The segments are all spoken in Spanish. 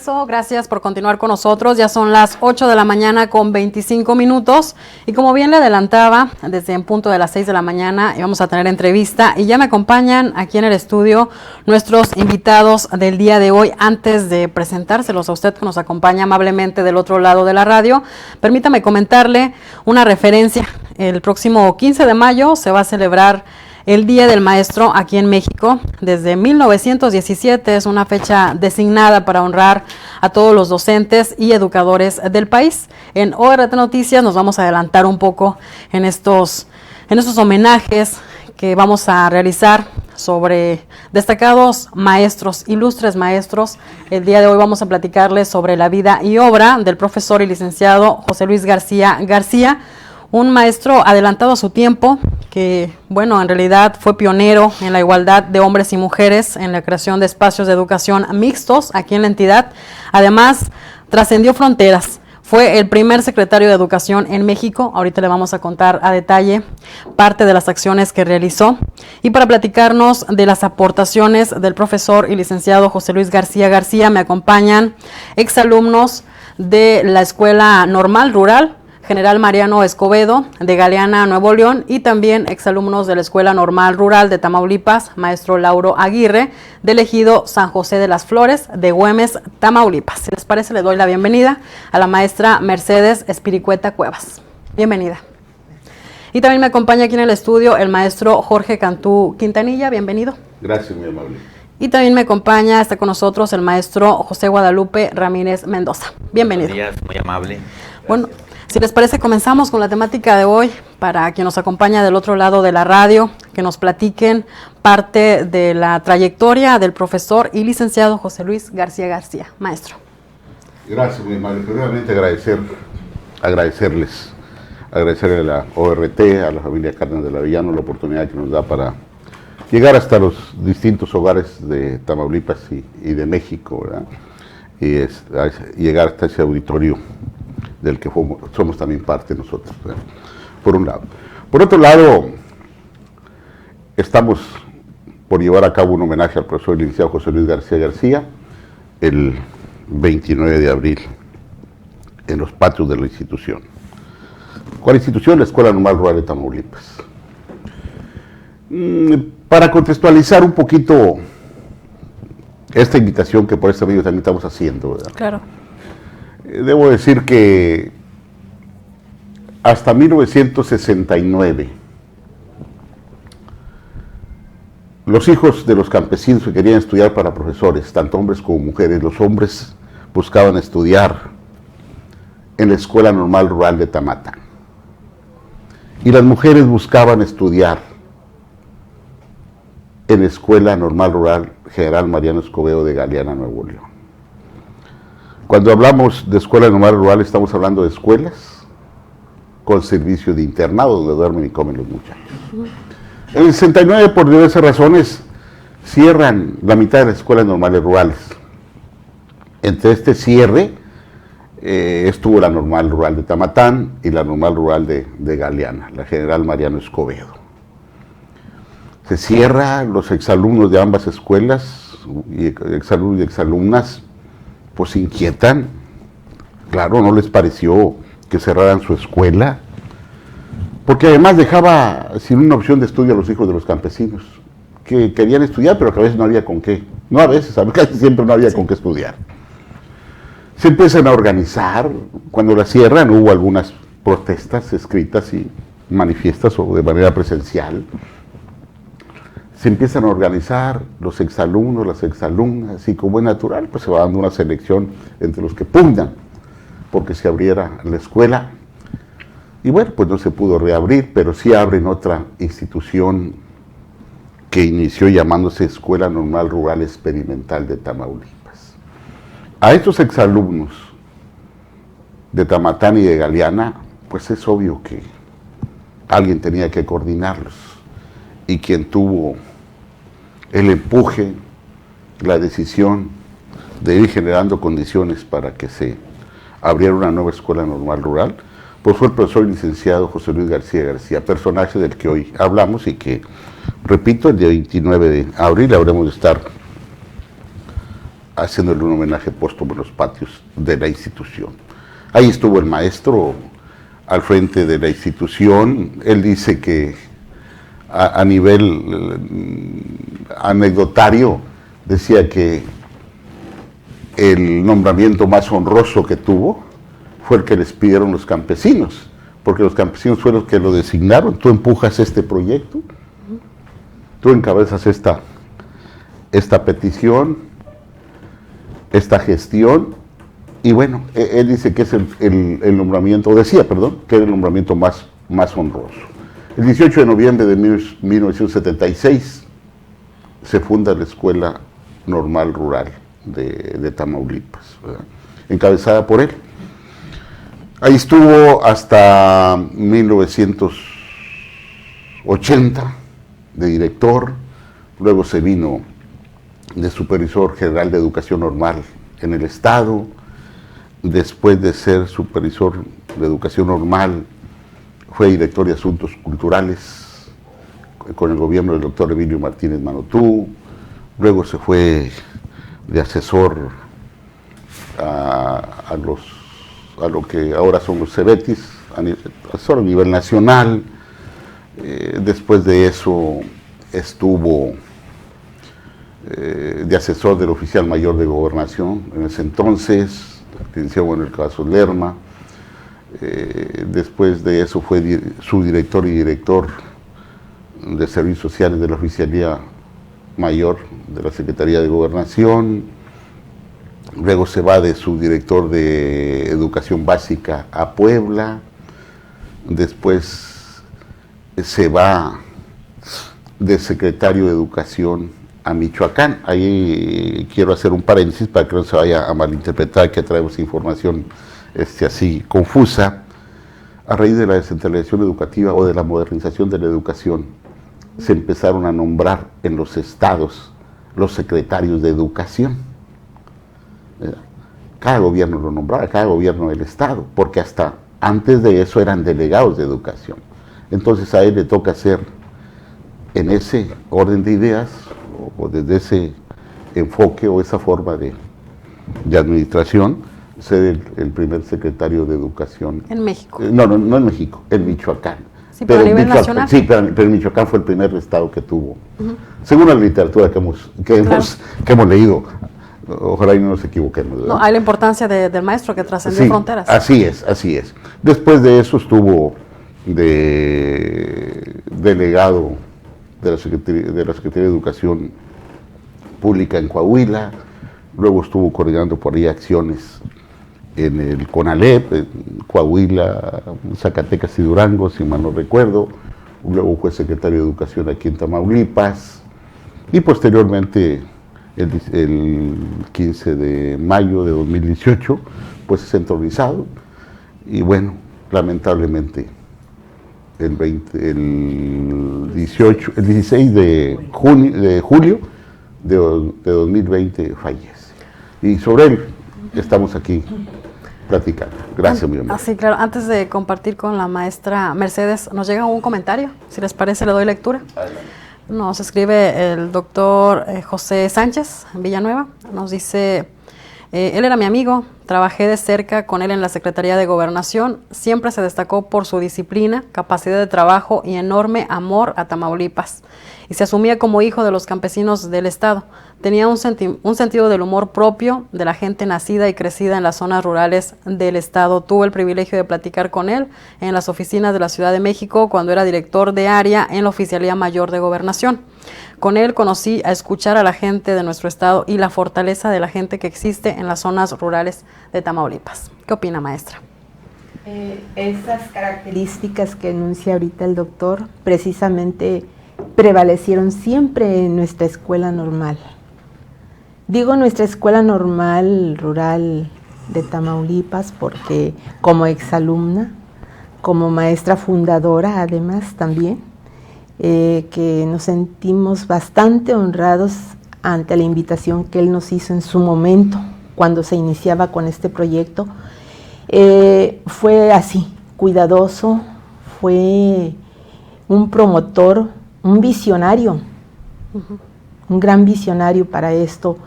Celso, gracias por continuar con nosotros. Ya son las 8 de la mañana con 25 minutos y como bien le adelantaba, desde en punto de las 6 de la mañana íbamos a tener entrevista y ya me acompañan aquí en el estudio nuestros invitados del día de hoy. Antes de presentárselos a usted que nos acompaña amablemente del otro lado de la radio, permítame comentarle una referencia. El próximo 15 de mayo se va a celebrar el Día del Maestro aquí en México. Desde 1917 es una fecha designada para honrar a todos los docentes y educadores del país. En ORT Noticias nos vamos a adelantar un poco en estos homenajes que vamos a realizar sobre destacados maestros, ilustres maestros. El día de hoy vamos a platicarles sobre la vida y obra del profesor y licenciado José Luis García García, un maestro adelantado a su tiempo, que, bueno, en realidad fue pionero en la igualdad de hombres y mujeres, en la creación de espacios de educación mixtos aquí en la entidad. Además, trascendió fronteras. Fue el primer secretario de Educación en México. Ahorita le vamos a contar a detalle parte de las acciones que realizó. Y para platicarnos de las aportaciones del profesor y licenciado José Luis García García, me acompañan exalumnos de la Escuela Normal Rural General Mariano Escobedo de Galeana, Nuevo León, y también exalumnos de la Escuela Normal Rural de Tamaulipas, maestro Lauro Aguirre, del ejido San José de las Flores de Güemes, Tamaulipas. Si les parece, le doy la bienvenida a la maestra Mercedes Espiricueta Cuevas. Bienvenida. Y también me acompaña aquí en el estudio el maestro Jorge Cantú Quintanilla. Bienvenido. Gracias, muy amable. Y también me acompaña, está con nosotros el maestro José Guadalupe Ramírez Mendoza. Bienvenido. Buenos días, muy amable. Gracias. Bueno, si les parece, comenzamos con la temática de hoy, para quien nos acompaña del otro lado de la radio, que nos platiquen parte de la trayectoria del profesor y licenciado José Luis García García. Maestro. Gracias, muy amable. Primeramente agradecerle a la ORT, a la familia Cárdenas de la Villano, la oportunidad que nos da para llegar hasta los distintos hogares de Tamaulipas y de México, ¿verdad? Y llegar hasta ese auditorio del que somos también parte nosotros, ¿verdad? Por un lado. Por otro lado, estamos por llevar a cabo un homenaje al profesor licenciado José Luis García García el 29 de abril en los patios de la institución. ¿Cuál institución? La Escuela Normal Rural de Tamaulipas. Para contextualizar un poquito esta invitación que por este medio también estamos haciendo, ¿verdad? Claro. Debo decir que hasta 1969 los hijos de los campesinos que querían estudiar para profesores, tanto hombres como mujeres, los hombres buscaban estudiar en la Escuela Normal Rural de Tamatán y las mujeres buscaban estudiar en la Escuela Normal Rural General Mariano Escobedo de Galeana, Nuevo León. Cuando hablamos de Escuela Normal Rural, estamos hablando de escuelas con servicio de internado, donde duermen y comen los muchachos. En el 69, por diversas razones, cierran la mitad de las escuelas normales rurales. Entre este cierre estuvo la Normal Rural de Tamatán y la Normal Rural de Galeana, la General Mariano Escobedo. Se cierra, los exalumnos de ambas escuelas, y exalumnos y exalumnas, pues se inquietan. Claro, no les pareció que cerraran su escuela, porque además dejaba sin una opción de estudio a los hijos de los campesinos, que querían estudiar, pero que a veces no había con qué. No a veces, casi siempre no había con qué estudiar. Se empiezan a organizar. Cuando la cierran hubo algunas protestas escritas y manifiestas o de manera presencial. Se empiezan a organizar los exalumnos, las exalumnas, y como es natural, pues se va dando una selección entre los que pugnan porque se abriera la escuela. Y bueno, pues no se pudo reabrir, pero sí abren otra institución que inició llamándose Escuela Normal Rural Experimental de Tamaulipas. A estos exalumnos de Tamatán y de Galeana, pues es obvio que alguien tenía que coordinarlos, y quien tuvo el empuje, la decisión de ir generando condiciones para que se abriera una nueva Escuela Normal Rural, pues fue el profesor licenciado José Luis García García, personaje del que hoy hablamos y que, repito, el día 29 de abril habremos de estar haciéndole un homenaje póstumo en los patios de la institución. Ahí estuvo el maestro al frente de la institución. Él dice que a nivel anecdotario decía que el nombramiento más honroso que tuvo fue el que les pidieron los campesinos, porque los campesinos fueron los que lo designaron. Tú empujas este proyecto, tú encabezas esta petición, esta gestión, y bueno, él dice que es el nombramiento, decía, perdón, que era el nombramiento más honroso. El 18 de noviembre de 1976 se funda la Escuela Normal Rural de Tamaulipas, ¿verdad?, encabezada por él. Ahí estuvo hasta 1980 de director, luego se vino de supervisor general de educación normal en el estado. Después de ser supervisor de educación normal, fue director de asuntos culturales con el gobierno del doctor Emilio Martínez Manotú. Luego se fue de asesor a lo que ahora son los CEBETIS, asesor a nivel nacional. Después de eso estuvo de asesor del oficial mayor de gobernación en ese entonces, atención en el caso Lerma. Después de eso fue subdirector y director de servicios sociales de la Oficialía Mayor de la Secretaría de Gobernación. Luego se va de subdirector de Educación Básica a Puebla. Después se va de secretario de Educación a Michoacán. Ahí quiero hacer un paréntesis para que no se vaya a malinterpretar que traemos información así confusa. A raíz de la descentralización educativa o de la modernización de la educación, se empezaron a nombrar en los estados los secretarios de educación. Cada gobierno lo nombraba, cada gobierno del estado, porque hasta antes de eso eran delegados de educación. Entonces a él le toca hacer, en ese orden de ideas, o desde ese enfoque o esa forma de administración, ser el primer secretario de educación. ¿En México? No en México, en Michoacán. Sí, pero a nivel nacional. Sí, pero Michoacán fue el primer estado que tuvo. Según la literatura que hemos leído, ojalá y no nos equivoquemos, ¿verdad? No, hay la importancia del maestro que trascendió fronteras. Así es. Después de eso estuvo de delegado de la Secretaría de Educación Pública en Coahuila. Luego estuvo coordinando por ahí acciones en el CONALEP, en Coahuila, Zacatecas y Durango, si mal no recuerdo. Luego fue secretario de Educación aquí en Tamaulipas. Y posteriormente, el 15 de mayo de 2018, pues es entronizado. Y bueno, lamentablemente, el 16 de julio de 2020 fallece. Y sobre él estamos aquí platicando. Gracias, mi amigo. Así, claro. Antes de compartir con la maestra Mercedes, nos llega un comentario. Si les parece, le doy lectura. Adelante. Nos escribe el doctor José Sánchez Villanueva. Nos dice: él era mi amigo, trabajé de cerca con él en la Secretaría de Gobernación, siempre se destacó por su disciplina, capacidad de trabajo y enorme amor a Tamaulipas, y se asumía como hijo de los campesinos del estado. Tenía un sentido del humor propio de la gente nacida y crecida en las zonas rurales del estado. Tuve el privilegio de platicar con él en las oficinas de la Ciudad de México cuando era director de área en la Oficialía Mayor de Gobernación. Con él conocí a escuchar a la gente de nuestro estado y la fortaleza de la gente que existe en las zonas rurales de Tamaulipas. ¿Qué opina, maestra? Esas características que enuncia ahorita el doctor precisamente prevalecieron siempre en nuestra escuela normal. Digo nuestra escuela normal rural de Tamaulipas porque como exalumna, como maestra fundadora además también, que nos sentimos bastante honrados ante la invitación que él nos hizo en su momento cuando se iniciaba con este proyecto. Fue así, cuidadoso, fue un promotor, un visionario, un gran visionario para esto.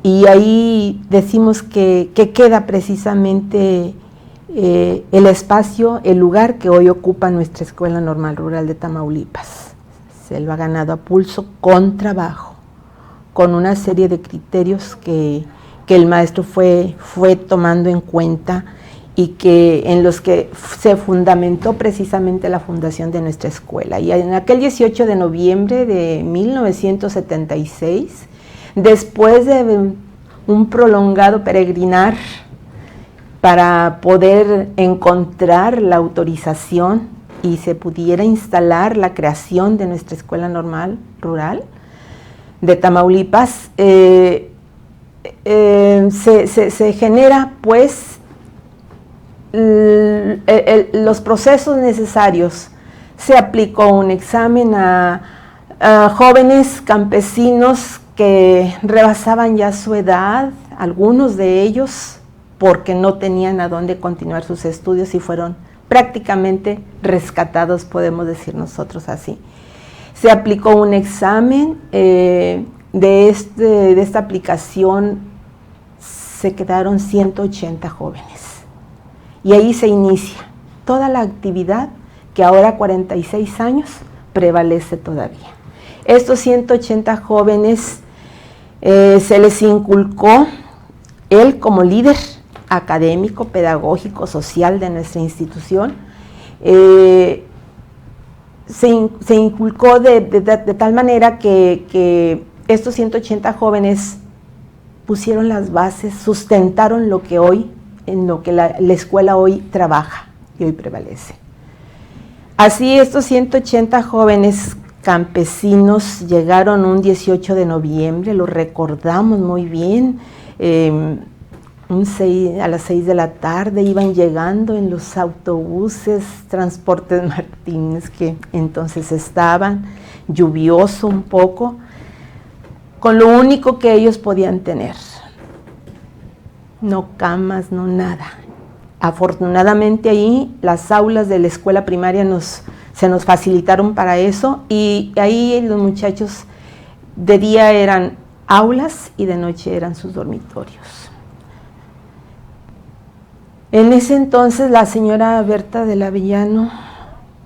y ahí decimos que queda precisamente el espacio, el lugar que hoy ocupa nuestra Escuela Normal Rural de Tamaulipas. Se lo ha ganado a pulso, con trabajo, con una serie de criterios que el maestro fue tomando en cuenta y en los que se fundamentó precisamente la fundación de nuestra escuela. Y en aquel 18 de noviembre de 1976, después de un prolongado peregrinar para poder encontrar la autorización y se pudiera instalar la creación de nuestra Escuela Normal Rural de Tamaulipas, se genera pues los procesos necesarios. Se aplicó un examen a jóvenes campesinos que rebasaban ya su edad, algunos de ellos porque no tenían a dónde continuar sus estudios y fueron prácticamente rescatados, podemos decir nosotros así. Se aplicó un examen, de esta aplicación se quedaron 180 jóvenes. Y ahí se inicia toda la actividad que ahora, 46 años, prevalece todavía. Estos 180 jóvenes se les inculcó, él como líder académico, pedagógico, social de nuestra institución, se inculcó de tal manera que estos 180 jóvenes pusieron las bases, sustentaron lo que hoy, en lo que la escuela hoy trabaja y hoy prevalece. Así estos 180 jóvenes campesinos llegaron un 18 de noviembre, lo recordamos muy bien, a las 6 de la tarde iban llegando en los autobuses, Transportes Martínez, que entonces estaban, lluvioso un poco, con lo único que ellos podían tener, no camas, no nada. Afortunadamente ahí las aulas de la escuela primaria se nos facilitaron para eso, y ahí los muchachos de día eran aulas y de noche eran sus dormitorios. En ese entonces la señora Berta del Avellano,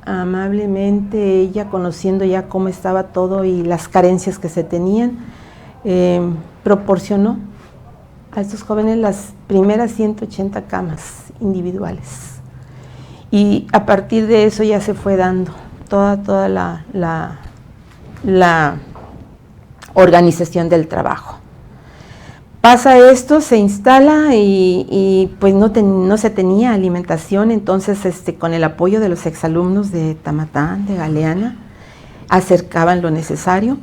amablemente, ella conociendo ya cómo estaba todo y las carencias que se tenían, proporcionó a estos jóvenes las primeras 180 camas individuales. Y a partir de eso ya se fue dando toda la organización del trabajo. Pasa esto, se instala y pues no se tenía alimentación, entonces con el apoyo de los exalumnos de Tamatán, de Galeana, acercaban lo necesario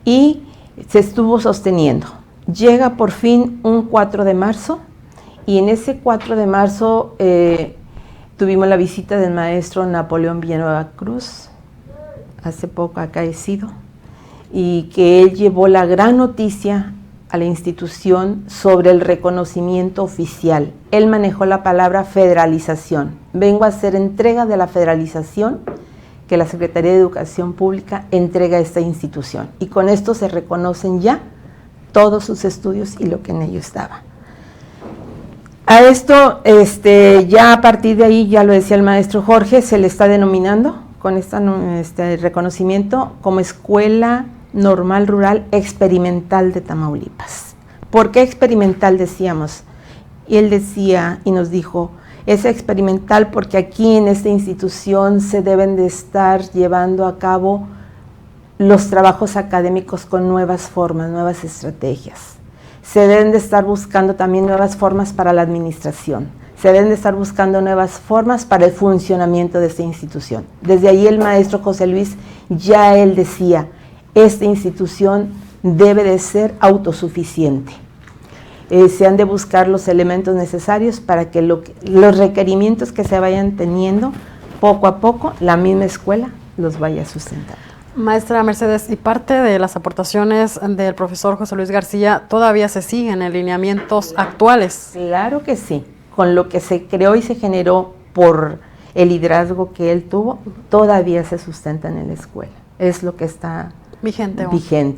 y se estuvo sosteniendo. Llega por fin un 4 de marzo y en ese 4 de marzo tuvimos la visita del maestro Napoleón Villanueva Cruz, hace poco acaecido, y que él llevó la gran noticia a la institución sobre el reconocimiento oficial. Él manejó la palabra federalización. Vengo a hacer entrega de la federalización que la Secretaría de Educación Pública entrega a esta institución. Y con esto se reconocen ya todos sus estudios y lo que en ellos estaba. A esto, ya a partir de ahí, ya lo decía el maestro Jorge, se le está denominando con este reconocimiento como Escuela Normal Rural Experimental de Tamaulipas. ¿Por qué experimental decíamos? Y él decía y nos dijo, es experimental porque aquí en esta institución se deben de estar llevando a cabo los trabajos académicos con nuevas formas, nuevas estrategias. Se deben de estar buscando también nuevas formas para la administración. Se deben de estar buscando nuevas formas para el funcionamiento de esta institución. Desde ahí el maestro José Luis ya él decía, esta institución debe de ser autosuficiente. Se han de buscar los elementos necesarios para que los requerimientos que se vayan teniendo, poco a poco, la misma escuela los vaya sustentando. Maestra Mercedes, y parte de las aportaciones del profesor José Luis García todavía se siguen en lineamientos actuales. Claro que sí, con lo que se creó y se generó por el liderazgo que él tuvo, todavía se sustentan en la escuela. Es lo que está vigente.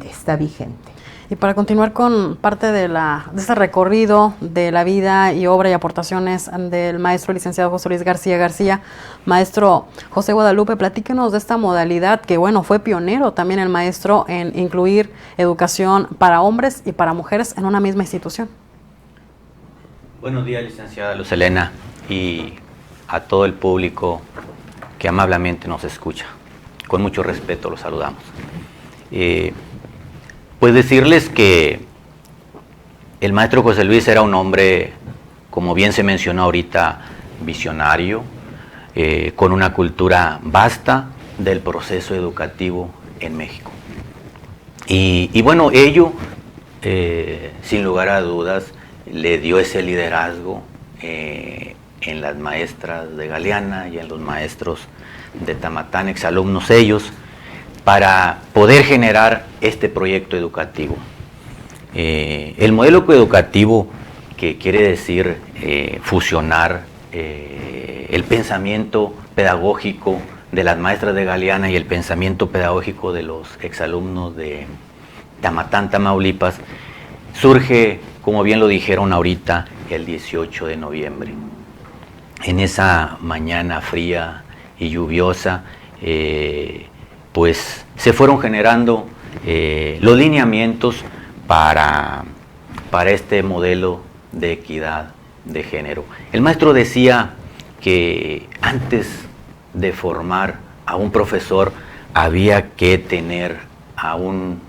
Está vigente. Y para continuar con parte de este recorrido de la vida y obra y aportaciones del maestro licenciado José Luis García García, maestro José Guadalupe, platíquenos de esta modalidad que, bueno, fue pionero también el maestro en incluir educación para hombres y para mujeres en una misma institución. Buenos días, licenciada Luz Helena, y a todo el público que amablemente nos escucha. Con mucho respeto los saludamos. Pues decirles que el maestro José Luis era un hombre, como bien se mencionó ahorita, visionario, con una cultura vasta del proceso educativo en México. Y bueno, ello, sin lugar a dudas, le dio ese liderazgo en las maestras de Galeana y en los maestros de Tamatán, exalumnos ellos, para poder generar este proyecto educativo. El modelo educativo, que quiere decir fusionar el pensamiento pedagógico de las maestras de Galeana y el pensamiento pedagógico de los exalumnos de Tamatán, Tamaulipas, surge, como bien lo dijeron ahorita, el 18 de noviembre. En esa mañana fría y lluviosa, pues se fueron generando los lineamientos para este modelo de equidad de género. El maestro decía que antes de formar a un profesor había que tener a un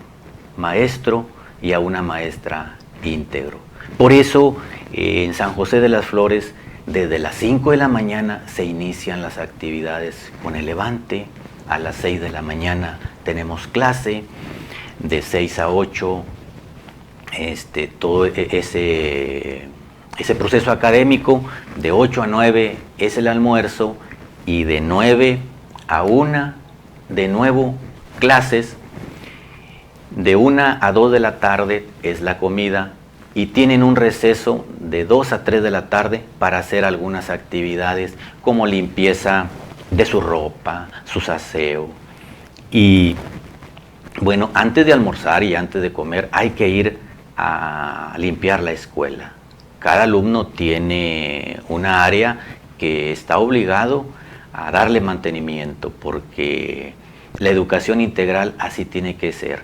maestro y a una maestra íntegro. Por eso en San José de las Flores, desde las 5 de la mañana se inician las actividades con el levante. A las 6 de la mañana tenemos clase, de 6 a 8, todo ese proceso académico. De 8 a 9 es el almuerzo, y de 9 a 1 de nuevo clases. De 1 a 2 de la tarde es la comida, y tienen un receso de 2 a 3 de la tarde para hacer algunas actividades como limpieza de su ropa, sus aseo. Y bueno, antes de almorzar y antes de comer hay que ir a limpiar la escuela. Cada alumno tiene una área que está obligado a darle mantenimiento, porque la educación integral así tiene que ser,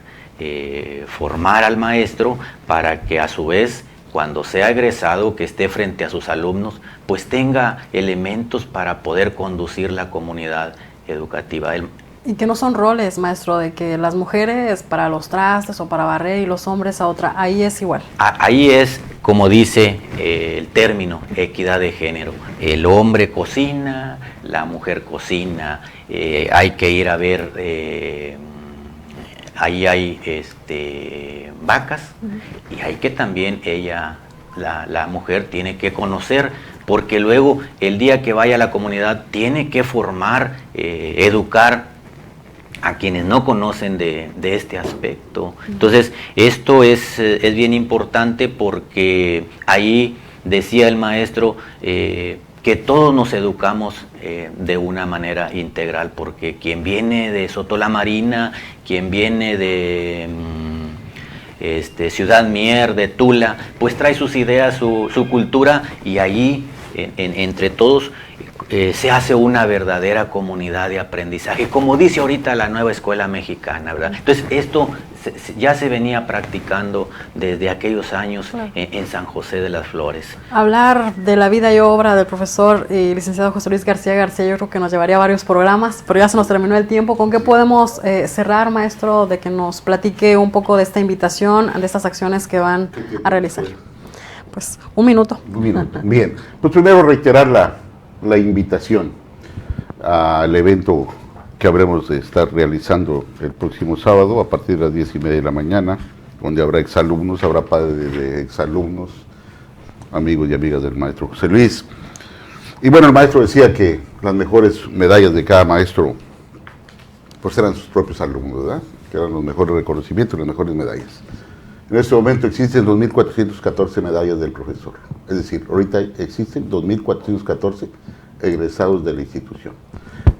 formar al maestro para que a su vez, cuando sea egresado, que esté frente a sus alumnos, pues tenga elementos para poder conducir la comunidad educativa. Y que no son roles, maestro, de que las mujeres para los trastes o para barrer y los hombres a otra, ahí es igual. Ahí es, como dice el término, equidad de género. El hombre cocina, la mujer cocina, hay que ir a ver, ahí hay vacas, y hay que también la mujer tiene que conocer, porque luego el día que vaya a la comunidad tiene que formar, educar a quienes no conocen de este aspecto. Entonces, esto es bien importante, porque ahí decía el maestro que todos nos educamos de una manera integral, porque quien viene de Soto la Marina, quien viene de Ciudad Mier, de Tula, pues trae sus ideas, su cultura, y allí entre todos se hace una verdadera comunidad de aprendizaje, como dice ahorita la nueva escuela mexicana, ¿verdad? Entonces esto ya se venía practicando desde aquellos años, claro, en San José de las Flores. Hablar de la vida y obra del profesor y licenciado José Luis García García, yo creo que nos llevaría a varios programas, pero ya se nos terminó el tiempo. ¿Con qué podemos cerrar, maestro, de que nos platique un poco de esta invitación, de estas acciones que van a realizar? Pues un minuto. Bien, pues primero reiterar la invitación al evento que habremos de estar realizando el próximo sábado a partir de las 10:30 de la mañana, donde habrá exalumnos, habrá padres de exalumnos, amigos y amigas del maestro José Luis. Y bueno, el maestro decía que las mejores medallas de cada maestro pues eran sus propios alumnos, ¿verdad? Que eran los mejores reconocimientos, las mejores medallas. En este momento existen 2.414 medallas del profesor. Es decir, ahorita existen 2.414 egresados de la institución.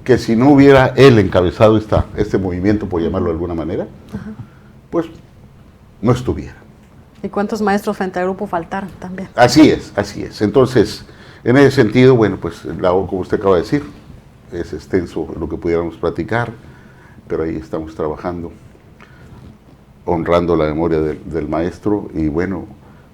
Que si no hubiera él encabezado este movimiento, por llamarlo de alguna manera, pues no estuviera. ¿Y cuántos maestros frente al grupo faltaron también? Así es, así es. Entonces, en ese sentido, bueno, pues como usted acaba de decir, es extenso lo que pudiéramos platicar, pero ahí estamos trabajando, honrando la memoria del maestro y bueno,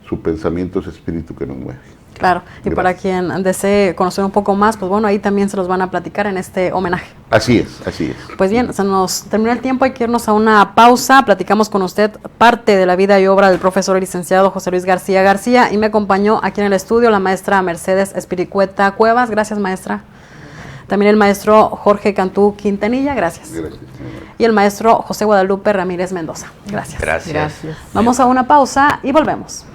su pensamiento es espíritu que nos mueve. Claro, y Gracias. para quien desee conocer un poco más, pues bueno, ahí también se los van a platicar en este homenaje. Así es, así es. Pues bien, se nos terminó el tiempo, hay que irnos a una pausa. Platicamos con usted parte de la vida y obra del profesor y licenciado José Luis García García y me acompañó aquí en el estudio la maestra Mercedes Espiricueta Cuevas. Gracias, maestra. También el maestro Jorge Cantú Quintanilla, gracias. Gracias. Y el maestro José Guadalupe Ramírez Mendoza. Gracias. Gracias. Gracias. Vamos a una pausa y volvemos.